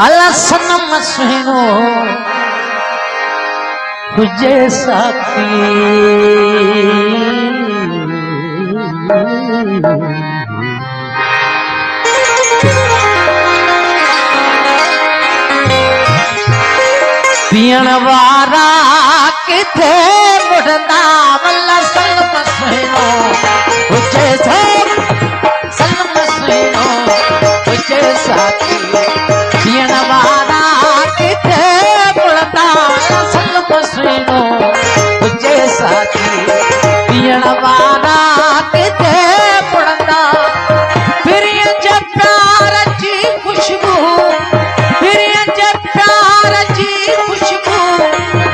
अल्लाह सनम सुनो हुजे साथी पियण वारा किथे मुड़दा अल्लाह सनम सुनो हुजे सनम सुनो हुजे साथी पियण वारा किथे मुड़दा सनम सुनो हुजे साथी पियण वारा किथे मुड़दा फिर जे प्यार जी खुशबू फिर जे प्यार जी खुशबू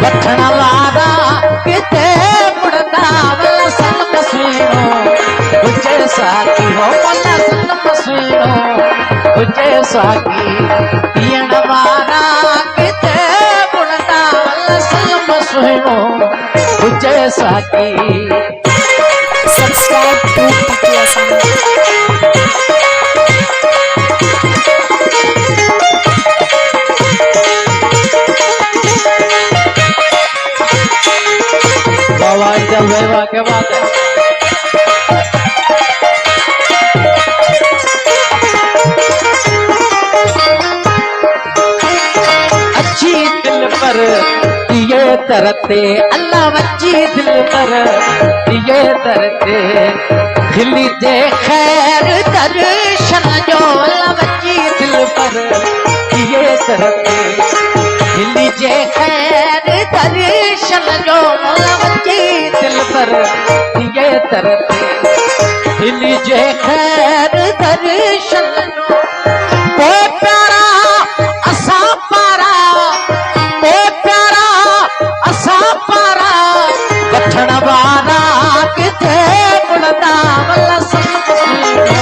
वठण वारा किथे मुड़दा सनम सुनो हुजे साथी हो अल्लाह सनम सुनो हुजे साथी पियण वारा किथे मुड़दा सनम सुनो हुजे साथी। Subscribe to Pakia Sound. बाबा जब वेवा के बात है अच्छी दिल पर ये तरते अल्लाह अच्छी दिल पर ये तरते खिली दे खैर दर्शन जो अल्लाह अच्छी दिल पर ये तरते खिली जे खैर दर्शन जो अल्लाह अच्छी दिल पर ये तरते खिली जे खैर दर्शन जो वो प्यारा असा पारा वो प्यारा असा पारा वठण वारा किथे मुड़दा अल्लाह सनम सुनो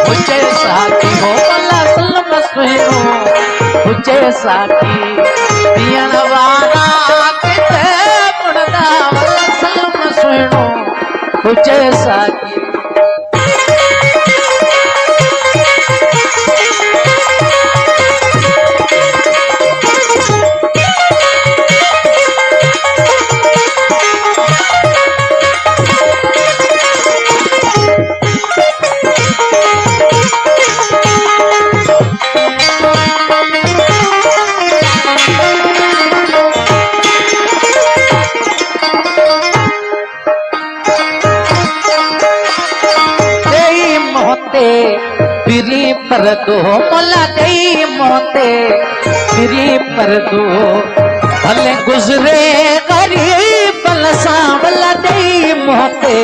हुजे साथी हो अल्लाह सनम सुनो हुजे साथी पियण वारा किथे मुड़दा अल्लाह सनम सुनो हुजे साथी। फिरी पर दो मोला दई मोते फिरी पर दो भले गुजरे गरीब लसा मोला दई मोते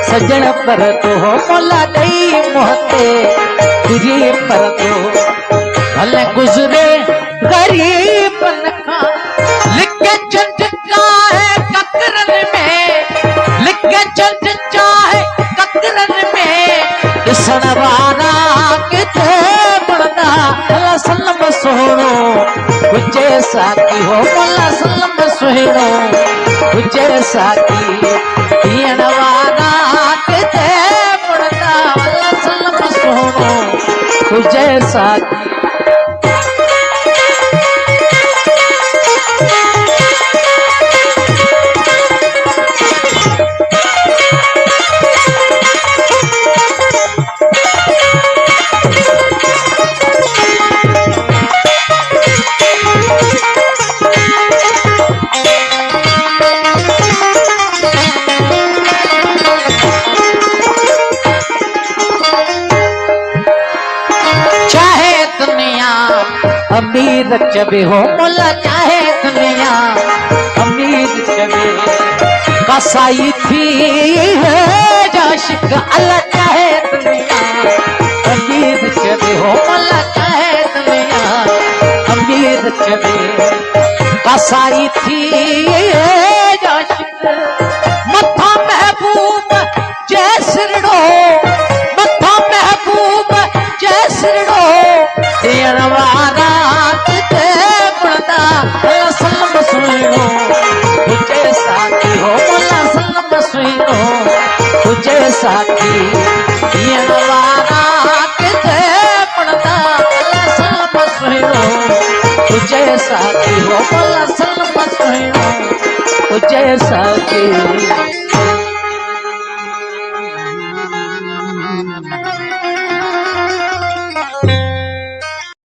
सजन पर दो मोला दई मोते फिरी पर दो भले गुजरे गरीब लखा लिखे चंद चाहे कतरन में लिखे चंद चाहे कतरन में ॾिसण वारा किथे मुड़दा अल्लाह सनम सुनो हुजे साथी हो अल्लाह सनम सुनो हुजे साथी पियण वारा किथे मुड़दा अल्लाह सनम सुनो हुजे साथी। अमीर चबे हो मोला चाहे दुनिया अमीर चबे कसाई थी है जाशिक अल्लाह चाहे दुनिया अमीर चबे हो मोला चाहे दुनिया अमीर चबे कसाई थी है जाशिक मथा महबूब जैसड़ो मथा महबूब जैसड़ो दियण वारा किथे मुड़दा अल्लाह सनम सुनो हुजे साथी हो अल्लाह सनम सुनो साखी ये वारा किथे पड़ता लसन मसुणो तुझे साखी हो लसन मसुणो तुझे साखी